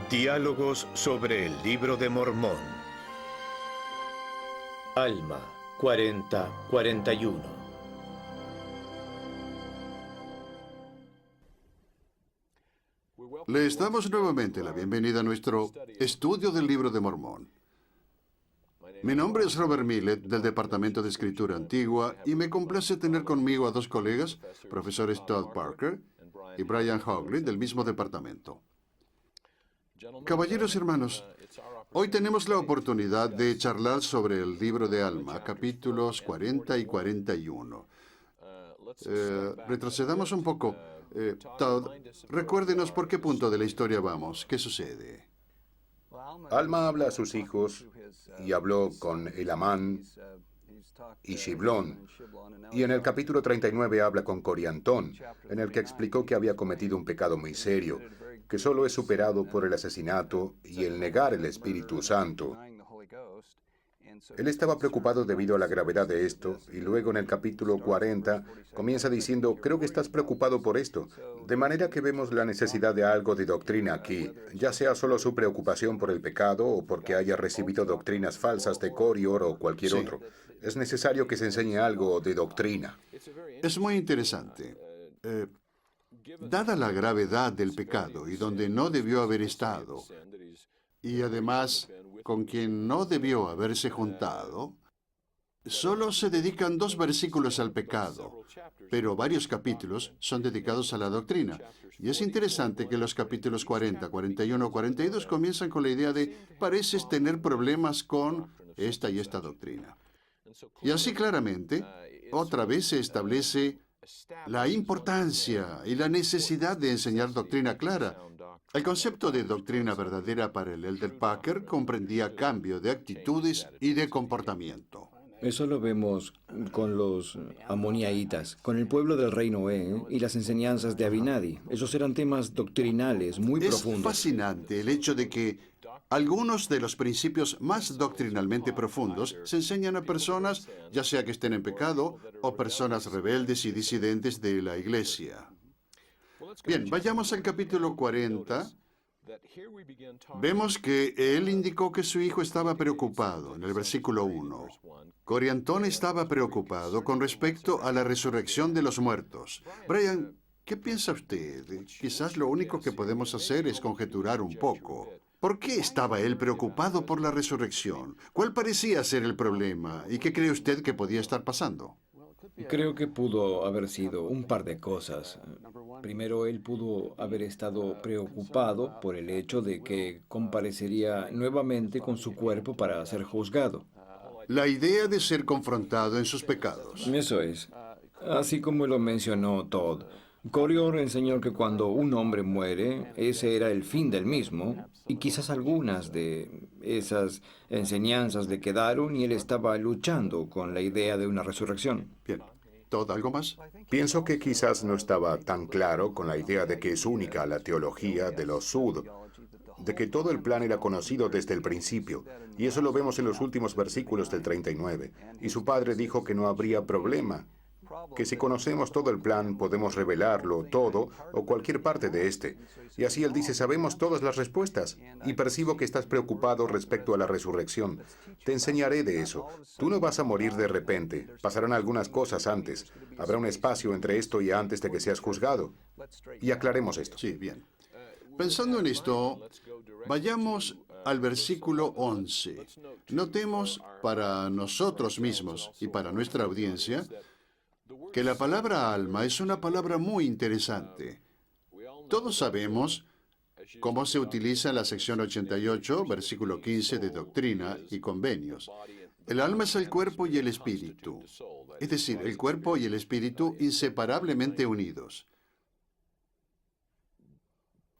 Diálogos sobre el Libro de Mormón. Alma 40-41. Le damos nuevamente la bienvenida a nuestro estudio del Libro de Mormón. Mi nombre es Robert Millet, del Departamento de Escritura Antigua, y me complace tener conmigo a dos colegas, profesores Todd Parker y Brian Hogley, del mismo departamento. Caballeros y hermanos, hoy tenemos la oportunidad de charlar sobre el Libro de Alma, capítulos 40 y 41. Retrocedamos un poco. Todd, recuérdenos por qué punto de la historia vamos. ¿Qué sucede? Alma habla a sus hijos y habló con Elamán y Shiblón. Y en el capítulo 39 habla con Coriantón, en el que explicó que había cometido un pecado muy serio, que solo es superado por el asesinato y el negar el Espíritu Santo. Él estaba preocupado debido a la gravedad de esto, y luego en el capítulo 40 comienza diciendo, creo que estás preocupado por esto, de manera que vemos la necesidad de algo de doctrina aquí, ya sea solo su preocupación por el pecado o porque haya recibido doctrinas falsas de Corior o cualquier otro. Es necesario que se enseñe algo de doctrina. Es muy interesante. Dada la gravedad del pecado y donde no debió haber estado, y además con quien no debió haberse juntado, solo se dedican 2 versículos al pecado, pero varios capítulos son dedicados a la doctrina. Y es interesante que los capítulos 40, 41, 42 comienzan con la idea de pareces tener problemas con esta y esta doctrina. Y así claramente, otra vez se establece la importancia y la necesidad de enseñar doctrina clara. El concepto de doctrina verdadera para el Elder Packer comprendía cambio de actitudes y de comportamiento. Eso lo vemos con los amoniaitas, con el pueblo del rey Noé y las enseñanzas de Abinadi. Esos eran temas doctrinales muy profundos. Es fascinante el hecho de que algunos de los principios más doctrinalmente profundos se enseñan a personas, ya sea que estén en pecado, o personas rebeldes y disidentes de la iglesia. Bien, vayamos al capítulo 40. Vemos que él indicó que su hijo estaba preocupado, en el versículo 1. Coriantón estaba preocupado con respecto a la resurrección de los muertos. Brian, ¿qué piensa usted? Quizás lo único que podemos hacer es conjeturar un poco. ¿Por qué estaba él preocupado por la resurrección? ¿Cuál parecía ser el problema? ¿Y qué cree usted que podía estar pasando? Creo que pudo haber sido un par de cosas. Primero, él pudo haber estado preocupado por el hecho de que comparecería nuevamente con su cuerpo para ser juzgado. La idea de ser confrontado en sus pecados. Eso es. Así como lo mencionó Todd, Corior enseñó que cuando un hombre muere, ese era el fin del mismo, y quizás algunas de esas enseñanzas le quedaron y él estaba luchando con la idea de una resurrección. Bien. ¿Todd, algo más? Pienso que quizás no estaba tan claro con la idea de que es única la teología de los Sud, de que todo el plan era conocido desde el principio, y eso lo vemos en los últimos versículos del 39. Y su padre dijo que no habría problema, que si conocemos todo el plan podemos revelarlo todo o cualquier parte de este. Y así él dice, sabemos todas las respuestas, y percibo que estás preocupado respecto a la resurrección. Te enseñaré de eso. Tú no vas a morir de repente, pasarán algunas cosas antes. Habrá un espacio entre esto y antes de que seas juzgado. Y aclaremos esto. Sí, bien. Pensando en esto, vayamos al versículo 11. Notemos para nosotros mismos y para nuestra audiencia que la palabra alma es una palabra muy interesante. Todos sabemos cómo se utiliza en la sección 88, versículo 15 de Doctrina y Convenios. El alma es el cuerpo y el espíritu, es decir, el cuerpo y el espíritu inseparablemente unidos.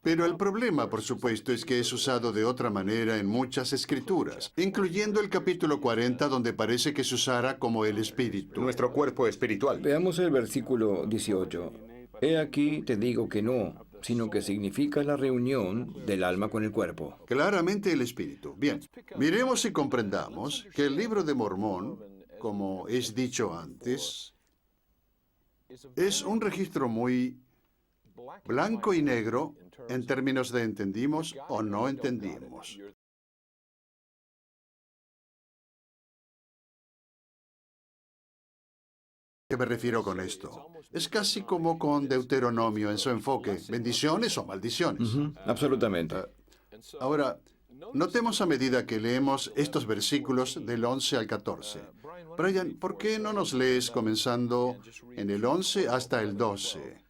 Pero el problema, por supuesto, es que es usado de otra manera en muchas escrituras, incluyendo el capítulo 40, donde parece que se usara como el espíritu. Nuestro cuerpo espiritual. Veamos el versículo 18. He aquí te digo que no, sino que significa la reunión del alma con el cuerpo. Claramente el espíritu. Bien, miremos y comprendamos que el Libro de Mormón, como es dicho antes, es un registro muy blanco y negro en términos de entendimos o no entendimos. ¿Qué me refiero con esto? Es casi como con Deuteronomio en su enfoque, bendiciones o maldiciones. Absolutamente. Ahora, notemos a medida que leemos estos versículos del 11 al 14. Brian, ¿por qué no nos lees comenzando en el 11 hasta el 12?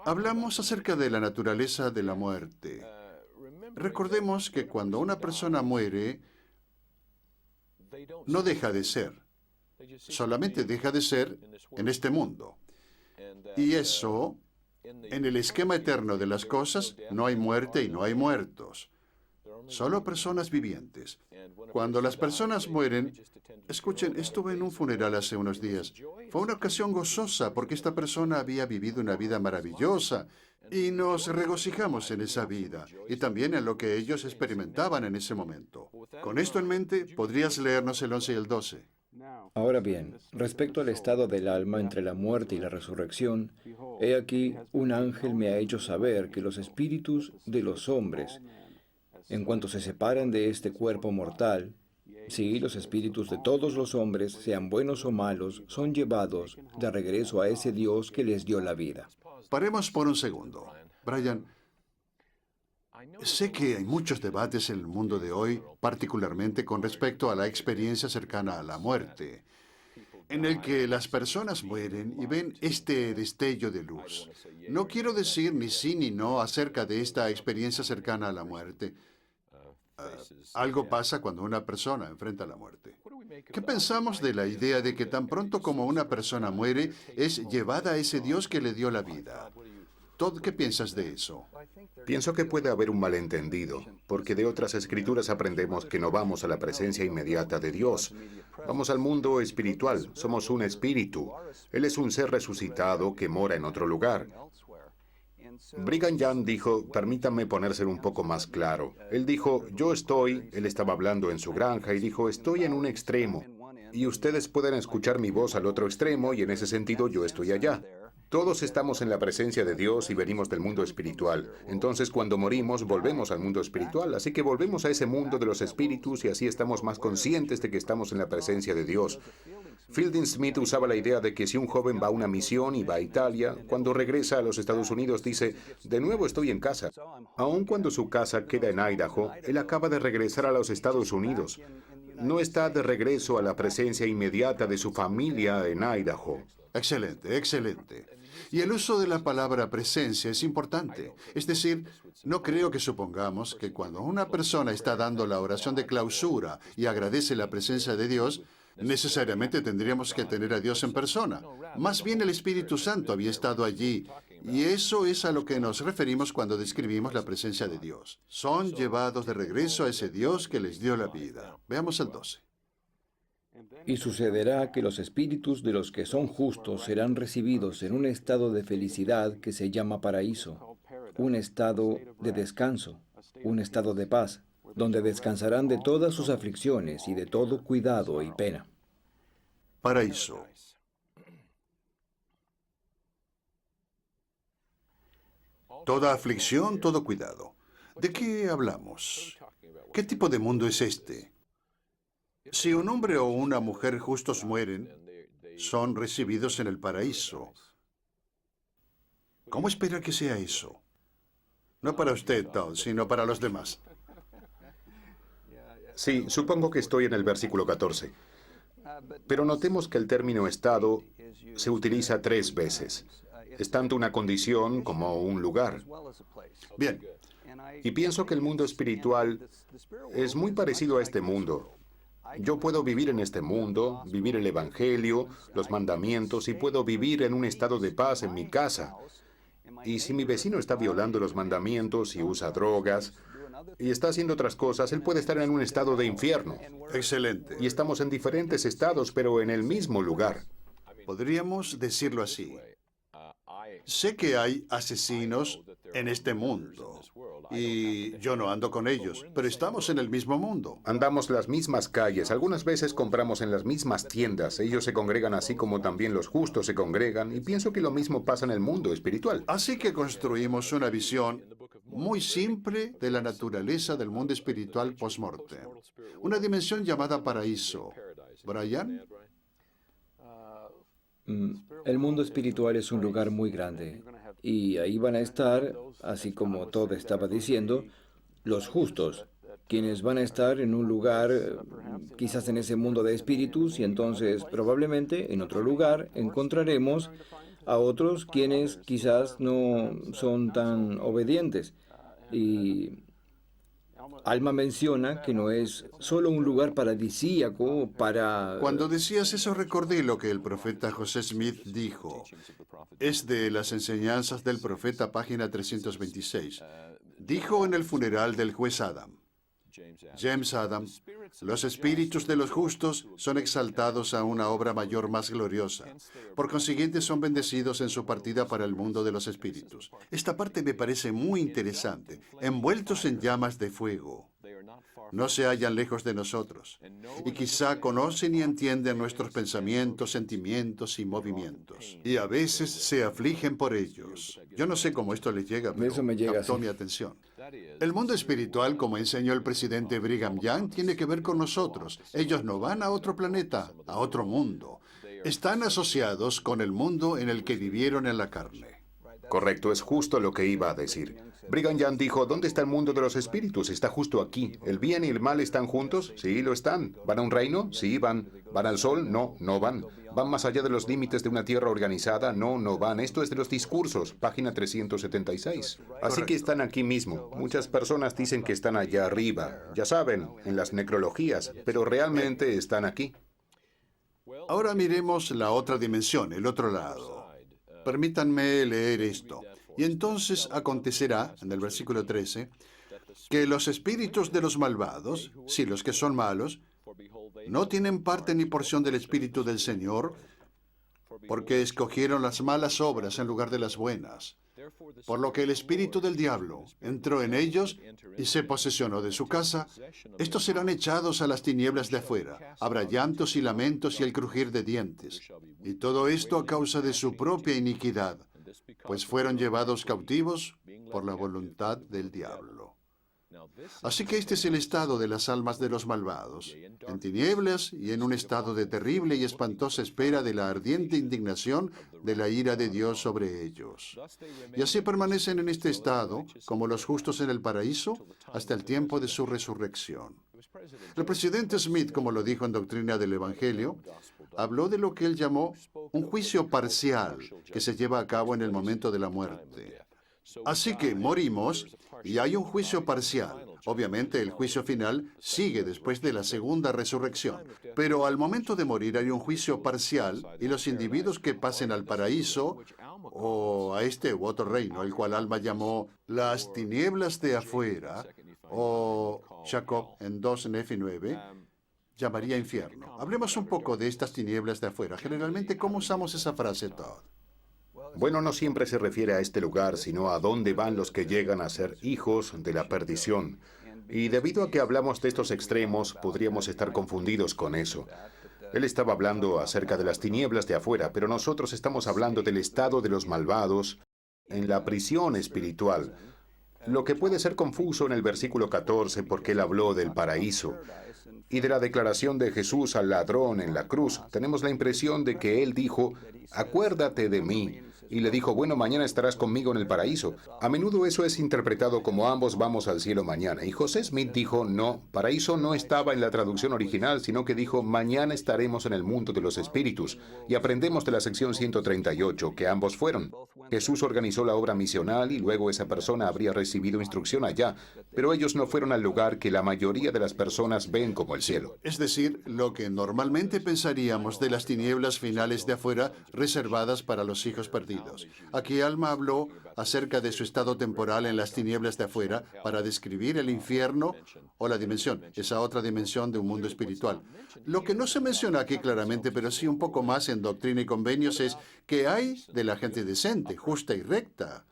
Hablamos acerca de la naturaleza de la muerte. Recordemos que cuando una persona muere, no deja de ser. Solamente deja de ser en este mundo. Y eso, en el esquema eterno de las cosas, no hay muerte y no hay muertos. Solo personas vivientes. Cuando las personas mueren, escuchen, estuve en un funeral hace unos días. Fue una ocasión gozosa porque esta persona había vivido una vida maravillosa y nos regocijamos en esa vida y también en lo que ellos experimentaban en ese momento. Con esto en mente, ¿podrías leernos el 11 y el 12? Ahora bien, respecto al estado del alma entre la muerte y la resurrección, he aquí un ángel me ha hecho saber que los espíritus de los hombres, en cuanto se separan de este cuerpo mortal, sí, los espíritus de todos los hombres, sean buenos o malos, son llevados de regreso a ese Dios que les dio la vida. Paremos por un segundo. Brian, sé que hay muchos debates en el mundo de hoy, particularmente con respecto a la experiencia cercana a la muerte, en el que las personas mueren y ven este destello de luz. No quiero decir ni sí ni no acerca de esta experiencia cercana a la muerte. Algo pasa cuando una persona enfrenta la muerte. ¿Qué pensamos de la idea de que tan pronto como una persona muere, es llevada a ese Dios que le dio la vida? Todd, ¿qué piensas de eso? Pienso que puede haber un malentendido, porque de otras escrituras aprendemos que no vamos a la presencia inmediata de Dios. Vamos al mundo espiritual, somos un espíritu. Él es un ser resucitado que mora en otro lugar. Brigham Young dijo, permítanme ponérselo un poco más claro. Él dijo, él estaba hablando en su granja y dijo, estoy en un extremo. Y ustedes pueden escuchar mi voz al otro extremo y en ese sentido yo estoy allá. Todos estamos en la presencia de Dios y venimos del mundo espiritual. Entonces, cuando morimos, volvemos al mundo espiritual. Así que volvemos a ese mundo de los espíritus y así estamos más conscientes de que estamos en la presencia de Dios. Fielding Smith usaba la idea de que si un joven va a una misión y va a Italia, cuando regresa a los Estados Unidos dice, de nuevo estoy en casa. Aun cuando su casa queda en Idaho, él acaba de regresar a los Estados Unidos. No está de regreso a la presencia inmediata de su familia en Idaho. Excelente, excelente. Y el uso de la palabra presencia es importante. Es decir, no creo que supongamos que cuando una persona está dando la oración de clausura y agradece la presencia de Dios, necesariamente tendríamos que tener a Dios en persona. Más bien el Espíritu Santo había estado allí. Y eso es a lo que nos referimos cuando describimos la presencia de Dios. Son llevados de regreso a ese Dios que les dio la vida. Veamos el 12. Y sucederá que los espíritus de los que son justos serán recibidos en un estado de felicidad que se llama paraíso, un estado de descanso, un estado de paz, donde descansarán de todas sus aflicciones y de todo cuidado y pena. Paraíso. Toda aflicción, todo cuidado. ¿De qué hablamos? ¿Qué tipo de mundo es este? Si un hombre o una mujer justos mueren, son recibidos en el paraíso. ¿Cómo espera que sea eso? No para usted, Todd, sino para los demás. Sí, supongo que estoy en el versículo 14. Pero notemos que el término estado se utiliza 3 veces. Es tanto una condición como un lugar. Bien. Y pienso que el mundo espiritual es muy parecido a este mundo. Yo puedo vivir en este mundo, vivir el Evangelio, los mandamientos, y puedo vivir en un estado de paz en mi casa. Y si mi vecino está violando los mandamientos y usa drogas y está haciendo otras cosas, él puede estar en un estado de infierno. Excelente. Y estamos en diferentes estados, pero en el mismo lugar. Podríamos decirlo así. Sé que hay asesinos en este mundo y yo no ando con ellos, pero estamos en el mismo mundo. Andamos las mismas calles, algunas veces compramos en las mismas tiendas, ellos se congregan así como también los justos se congregan, y pienso que lo mismo pasa en el mundo espiritual. Así que construimos una visión muy simple de la naturaleza del mundo espiritual post-mortem. Una dimensión llamada paraíso. ¿Brian? El mundo espiritual es un lugar muy grande y ahí van a estar, así como Todd estaba diciendo, los justos, quienes van a estar en un lugar, quizás en ese mundo de espíritus, y entonces probablemente en otro lugar encontraremos a otros quienes quizás no son tan obedientes. Y Alma menciona que no es solo un lugar paradisíaco para... Cuando decías eso recordé lo que el profeta José Smith dijo. Es de las enseñanzas del profeta, página 326. Dijo en el funeral del juez Adam. James Adam, los espíritus de los justos son exaltados a una obra mayor más gloriosa. Por consiguiente, son bendecidos en su partida para el mundo de los espíritus. Esta parte me parece muy interesante. Envueltos en llamas de fuego. No se hallan lejos de nosotros. Y quizá conocen y entienden nuestros pensamientos, sentimientos y movimientos. Y a veces se afligen por ellos. Yo no sé cómo esto les llega, pero Eso me llega, captó sí. mi atención. El mundo espiritual, como enseñó el presidente Brigham Young, tiene que ver con nosotros. Ellos no van a otro planeta, a otro mundo. Están asociados con el mundo en el que vivieron en la carne. Correcto, es justo lo que iba a decir. Brigham Young dijo, ¿dónde está el mundo de los espíritus? Está justo aquí. ¿El bien y el mal están juntos? Sí, lo están. ¿Van a un reino? Sí, van. ¿Van al sol? No, no van. ¿Van más allá de los límites de una tierra organizada? No, no van. Esto es de los discursos, página 376. Así que están aquí mismo. Muchas personas dicen que están allá arriba. Ya saben, en las necrologías, pero realmente están aquí. Ahora miremos la otra dimensión, el otro lado. Permítanme leer esto. Y entonces acontecerá, en el versículo 13, que los espíritus de los malvados, sí, los que son malos, no tienen parte ni porción del Espíritu del Señor, porque escogieron las malas obras en lugar de las buenas. Por lo que el espíritu del diablo entró en ellos y se posesionó de su casa, estos serán echados a las tinieblas de afuera. Habrá llantos y lamentos y el crujir de dientes. Y todo esto a causa de su propia iniquidad, pues fueron llevados cautivos por la voluntad del diablo. Así que este es el estado de las almas de los malvados, en tinieblas y en un estado de terrible y espantosa espera de la ardiente indignación de la ira de Dios sobre ellos. Y así permanecen en este estado, como los justos en el paraíso, hasta el tiempo de su resurrección. El presidente Smith, como lo dijo en Doctrina del Evangelio, habló de lo que él llamó un juicio parcial que se lleva a cabo en el momento de la muerte. Así que morimos y hay un juicio parcial. Obviamente el juicio final sigue después de la segunda resurrección. Pero al momento de morir hay un juicio parcial y los individuos que pasen al paraíso o a este u otro reino, el cual Alma llamó las tinieblas de afuera, o Jacob en 2 Nefi 9, llamaría infierno. Hablemos un poco de estas tinieblas de afuera. Generalmente, ¿cómo usamos esa frase, Todd? Bueno, no siempre se refiere a este lugar, sino a dónde van los que llegan a ser hijos de la perdición. Y debido a que hablamos de estos extremos, podríamos estar confundidos con eso. Él estaba hablando acerca de las tinieblas de afuera, pero nosotros estamos hablando del estado de los malvados en la prisión espiritual. Lo que puede ser confuso en el versículo 14, porque él habló del paraíso. Y de la declaración de Jesús al ladrón en la cruz, tenemos la impresión de que él dijo, acuérdate de mí. Y le dijo, bueno, mañana estarás conmigo en el paraíso. A menudo eso es interpretado como ambos vamos al cielo mañana. Y José Smith dijo, no, paraíso no estaba en la traducción original, sino que dijo, mañana estaremos en el mundo de los espíritus. Y aprendemos de la sección 138 que ambos fueron. Jesús organizó la obra misional y luego esa persona habría recibido instrucción allá, pero ellos no fueron al lugar que la mayoría de las personas ven como el cielo. Es decir, lo que normalmente pensaríamos de las tinieblas finales de afuera reservadas para los hijos perdidos. Aquí Alma habló acerca de su estado temporal en las tinieblas de afuera para describir el infierno o la dimensión, esa otra dimensión de un mundo espiritual. Lo que no se menciona aquí claramente, pero sí un poco más en Doctrina y Convenios, es que hay de la gente decente, completamente justa y recta.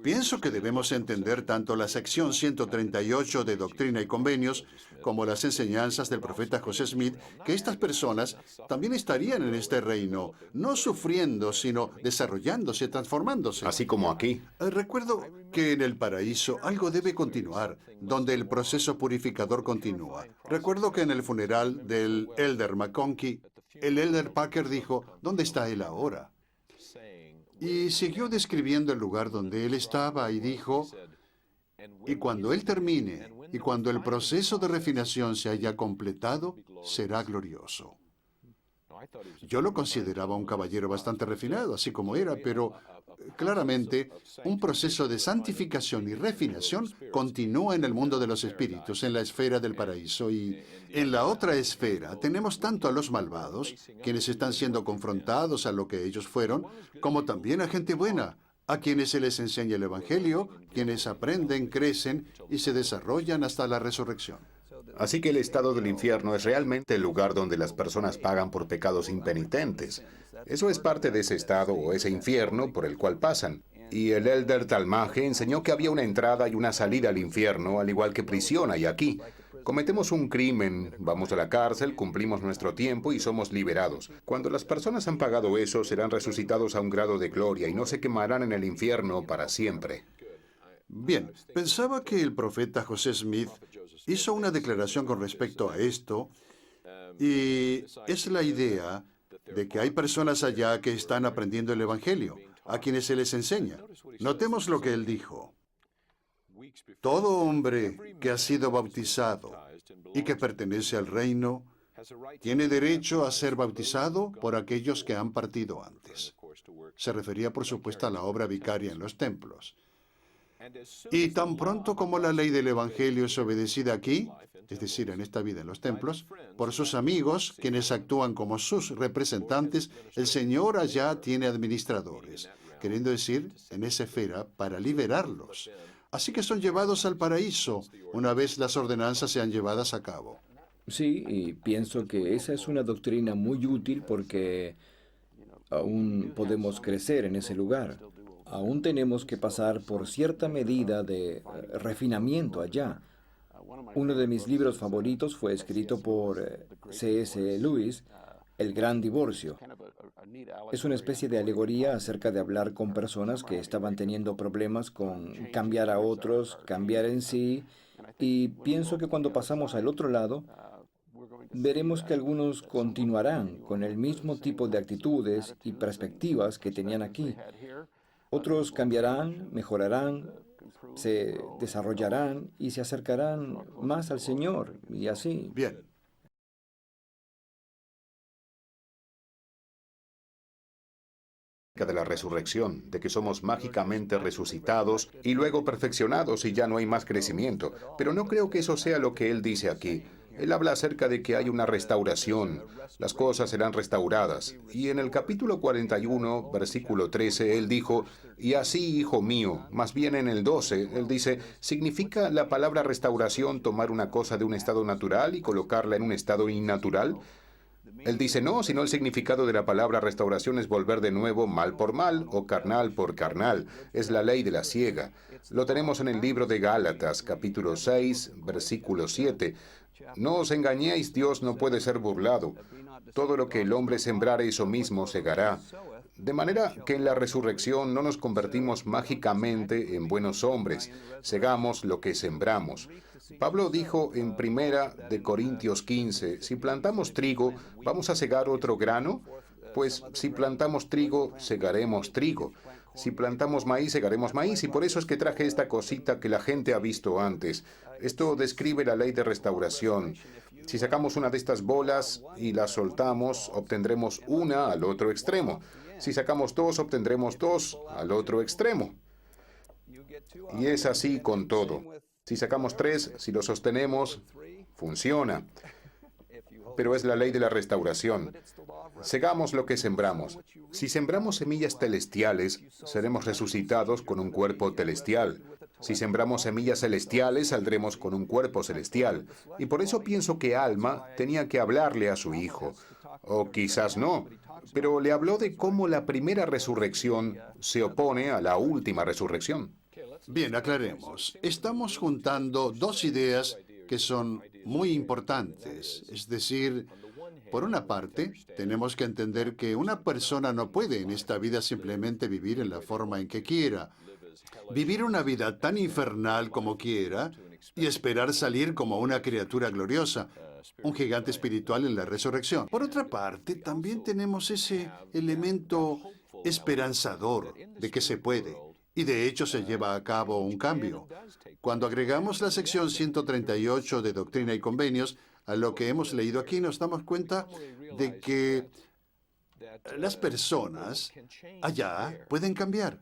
Pienso que debemos entender tanto la sección 138 de Doctrina y Convenios como las enseñanzas del profeta José Smith, que estas personas también estarían en este reino, no sufriendo, sino desarrollándose, transformándose. Así como aquí. Recuerdo que en el paraíso algo debe continuar, donde el proceso purificador continúa. Recuerdo que en el funeral del Elder McConkie, el Elder Packer dijo, ¿dónde está él ahora? Y siguió describiendo el lugar donde él estaba y dijo, y cuando él termine, y cuando el proceso de refinación se haya completado, será glorioso. Yo lo consideraba un caballero bastante refinado, así como era, pero claramente un proceso de santificación y refinación continúa en el mundo de los espíritus, en la esfera del paraíso, y en la otra esfera tenemos tanto a los malvados, quienes están siendo confrontados a lo que ellos fueron, como también a gente buena, a quienes se les enseña el Evangelio, quienes aprenden, crecen y se desarrollan hasta la resurrección. Así que el estado del infierno es realmente el lugar donde las personas pagan por pecados impenitentes. Eso es parte de ese estado o ese infierno por el cual pasan. Y el Elder Talmage enseñó que había una entrada y una salida al infierno, al igual que prisión hay aquí. Cometemos un crimen, vamos a la cárcel, cumplimos nuestro tiempo y somos liberados. Cuando las personas han pagado eso, serán resucitados a un grado de gloria y no se quemarán en el infierno para siempre. Bien, pensaba que el profeta José Smith hizo una declaración con respecto a esto, y es la idea de que hay personas allá que están aprendiendo el Evangelio, a quienes se les enseña. Notemos lo que él dijo. Todo hombre que ha sido bautizado y que pertenece al reino tiene derecho a ser bautizado por aquellos que han partido antes. Se refería, por supuesto, a la obra vicaria en los templos. Y tan pronto como la ley del Evangelio es obedecida aquí, es decir, en esta vida en los templos, por sus amigos, quienes actúan como sus representantes, el Señor allá tiene administradores, queriendo decir, en esa esfera, para liberarlos. Así que son llevados al paraíso una vez las ordenanzas sean llevadas a cabo. Sí, y pienso que esa es una doctrina muy útil porque aún podemos crecer en ese lugar. Aún tenemos que pasar por cierta medida de refinamiento allá. Uno de mis libros favoritos fue escrito por C.S. Lewis, El Gran Divorcio. Es una especie de alegoría acerca de hablar con personas que estaban teniendo problemas con cambiar a otros, cambiar en sí, y pienso que cuando pasamos al otro lado, veremos que algunos continuarán con el mismo tipo de actitudes y perspectivas que tenían aquí. Otros cambiarán, mejorarán, se desarrollarán y se acercarán más al Señor, y así. Bien. De la resurrección, de que somos mágicamente resucitados y luego perfeccionados y ya no hay más crecimiento. Pero no creo que eso sea lo que él dice aquí. Él habla acerca de que hay una restauración, las cosas serán restauradas. Y en el capítulo 41, versículo 13, él dijo, y así, hijo mío, más bien en el 12, él dice, ¿significa la palabra restauración tomar una cosa de un estado natural y colocarla en un estado innatural? Él dice, no, sino el significado de la palabra restauración es volver de nuevo mal por mal o carnal por carnal. Es la ley de la siega. Lo tenemos en el libro de Gálatas, capítulo 6, versículo 7. No os engañéis, Dios no puede ser burlado. Todo lo que el hombre sembrare, eso mismo segará. De manera que en la resurrección no nos convertimos mágicamente en buenos hombres. Segamos lo que sembramos. Pablo dijo en 1 Corintios 15, si plantamos trigo, ¿vamos a segar otro grano? Pues si plantamos trigo, segaremos trigo. Si plantamos maíz, segaremos maíz. Y por eso es que traje esta cosita que la gente ha visto antes. Esto describe la ley de restauración. Si sacamos una de estas bolas y la soltamos, obtendremos una al otro extremo. Si sacamos dos, obtendremos dos al otro extremo. Y es así con todo. Si sacamos tres, si lo sostenemos, funciona. Pero es la ley de la restauración. Segamos lo que sembramos. Si sembramos semillas celestiales, seremos resucitados con un cuerpo celestial. Si sembramos semillas celestiales, saldremos con un cuerpo celestial. Y por eso pienso que Alma tenía que hablarle a su hijo. O quizás no. pero le habló de cómo la primera resurrección se opone a la última resurrección. Bien, aclaremos. Estamos juntando dos ideas que son muy importantes. Es decir, por una parte, tenemos que entender que una persona no puede en esta vida simplemente vivir en la forma en que quiera, vivir una vida tan infernal como quiera y esperar salir como una criatura gloriosa, un gigante espiritual en la resurrección. Por otra parte, también tenemos ese elemento esperanzador de que se puede. Y de hecho se lleva a cabo un cambio. Cuando agregamos la sección 138 de Doctrina y Convenios a lo que hemos leído aquí, nos damos cuenta de que las personas allá pueden cambiar.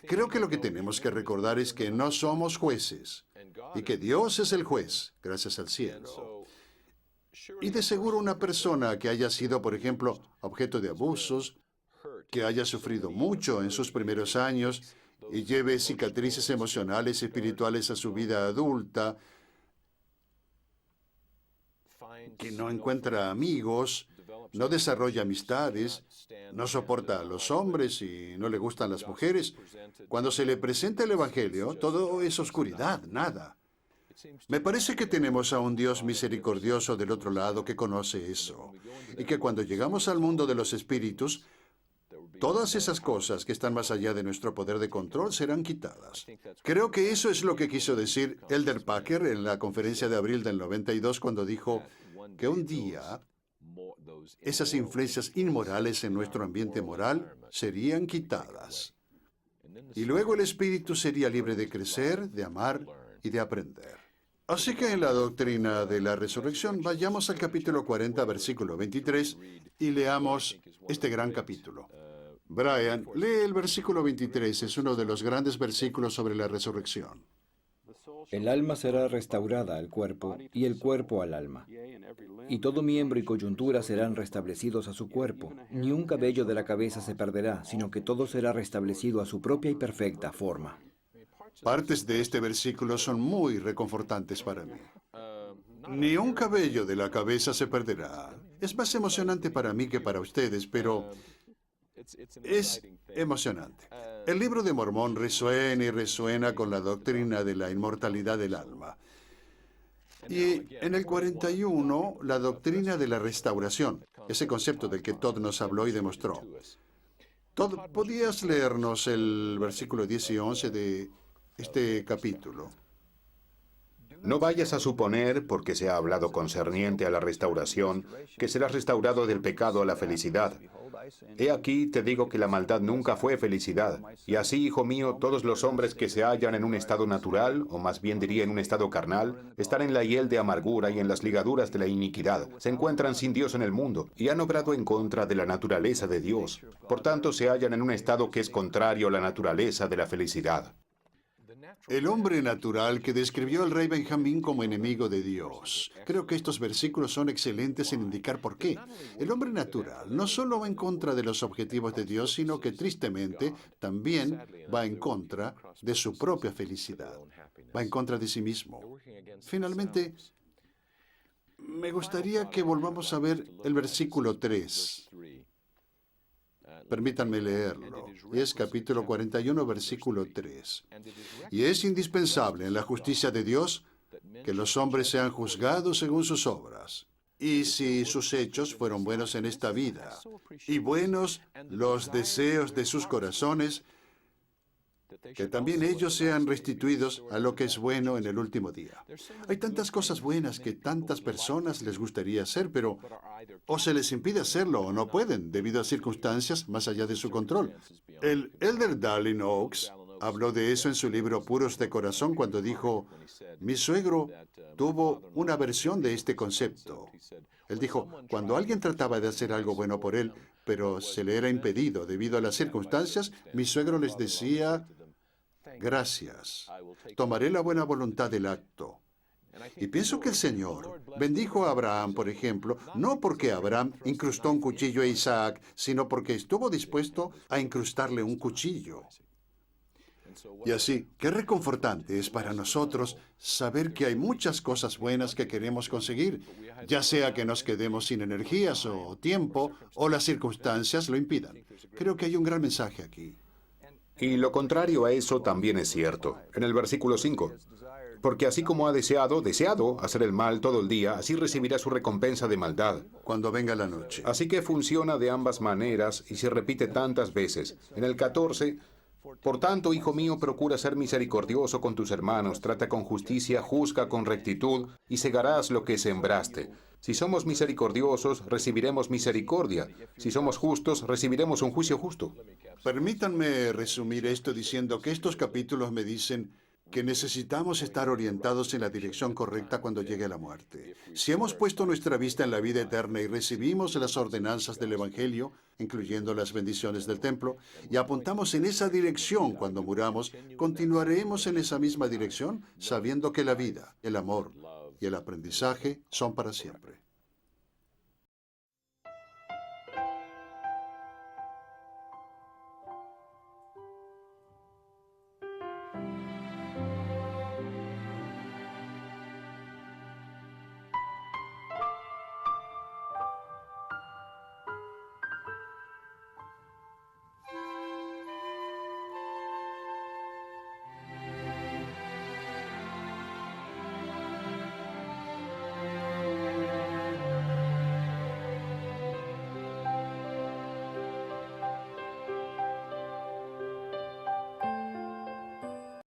Creo que lo que tenemos que recordar es que no somos jueces y que Dios es el juez, gracias al cielo. Y de seguro una persona que haya sido, por ejemplo, objeto de abusos, que haya sufrido mucho en sus primeros años y lleve cicatrices emocionales y espirituales a su vida adulta, que no encuentra amigos, no desarrolla amistades, no soporta a los hombres y no le gustan las mujeres. Cuando se le presenta el Evangelio, todo es oscuridad, nada. Me parece que tenemos a un Dios misericordioso del otro lado que conoce eso, y que cuando llegamos al mundo de los espíritus, todas esas cosas que están más allá de nuestro poder de control serán quitadas. Creo que eso es lo que quiso decir Elder Packer en la conferencia de abril del 92 cuando dijo que un día esas influencias inmorales en nuestro ambiente moral serían quitadas. Y luego el espíritu sería libre de crecer, de amar y de aprender. Así que en la doctrina de la resurrección, vayamos al capítulo 40, versículo 23, y leamos este gran capítulo. Brian, lee el versículo 23, es uno de los grandes versículos sobre la resurrección. El alma será restaurada al cuerpo y el cuerpo al alma. Y todo miembro y coyuntura serán restablecidos a su cuerpo. Ni un cabello de la cabeza se perderá, sino que todo será restablecido a su propia y perfecta forma. Partes de este versículo son muy reconfortantes para mí. Ni un cabello de la cabeza se perderá. Es más emocionante para mí que para ustedes, pero es emocionante. El libro de Mormón resuena y resuena con la doctrina de la inmortalidad del alma. Y en el 41, la doctrina de la restauración, ese concepto del que Todd nos habló y demostró. Todd, ¿podías leernos el versículo 10 y 11 de este capítulo? No vayas a suponer, porque se ha hablado concerniente a la restauración, que serás restaurado del pecado a la felicidad. He aquí te digo que la maldad nunca fue felicidad. Y así, hijo mío, todos los hombres que se hallan en un estado natural, o más bien diría en un estado carnal, están en la hiel de amargura y en las ligaduras de la iniquidad. Se encuentran sin Dios en el mundo y han obrado en contra de la naturaleza de Dios. Por tanto, se hallan en un estado que es contrario a la naturaleza de la felicidad. El hombre natural que describió al rey Benjamín como enemigo de Dios. Creo que estos versículos son excelentes en indicar por qué. El hombre natural no solo va en contra de los objetivos de Dios, sino que tristemente también va en contra de su propia felicidad. Va en contra de sí mismo. Finalmente, me gustaría que volvamos a ver el versículo 3. Permítanme leerlo. Es capítulo 41, versículo 3. Y es indispensable en la justicia de Dios que los hombres sean juzgados según sus obras. Y si sus hechos fueron buenos en esta vida, y buenos los deseos de sus corazones, que también ellos sean restituidos a lo que es bueno en el último día. Hay tantas cosas buenas que tantas personas les gustaría hacer, pero o se les impide hacerlo o no pueden, debido a circunstancias más allá de su control. El Elder Darlin Oaks habló de eso en su libro Puros de Corazón cuando dijo, mi suegro tuvo una versión de este concepto. Él dijo, cuando alguien trataba de hacer algo bueno por él, pero se le era impedido debido a las circunstancias, mi suegro les decía, gracias, tomaré la buena voluntad del acto. Y pienso que el Señor bendijo a Abraham, por ejemplo, no porque Abraham incrustó un cuchillo a Isaac, sino porque estuvo dispuesto a incrustarle un cuchillo. Y así, qué reconfortante es para nosotros saber que hay muchas cosas buenas que queremos conseguir, ya sea que nos quedemos sin energías o tiempo, o las circunstancias lo impidan. Creo que hay un gran mensaje aquí. Y lo contrario a eso también es cierto. En el versículo 5. Porque así como ha deseado hacer el mal todo el día, así recibirá su recompensa de maldad. Cuando venga la noche. Así que funciona de ambas maneras y se repite tantas veces. En el 14, por tanto, hijo mío, procura ser misericordioso con tus hermanos, trata con justicia, juzga con rectitud y segarás lo que sembraste. Si somos misericordiosos, recibiremos misericordia. Si somos justos, recibiremos un juicio justo. Permítanme resumir esto diciendo que estos capítulos me dicen que necesitamos estar orientados en la dirección correcta cuando llegue la muerte. Si hemos puesto nuestra vista en la vida eterna y recibimos las ordenanzas del Evangelio, incluyendo las bendiciones del templo, y apuntamos en esa dirección cuando muramos, continuaremos en esa misma dirección sabiendo que la vida, el amor y el aprendizaje son para siempre.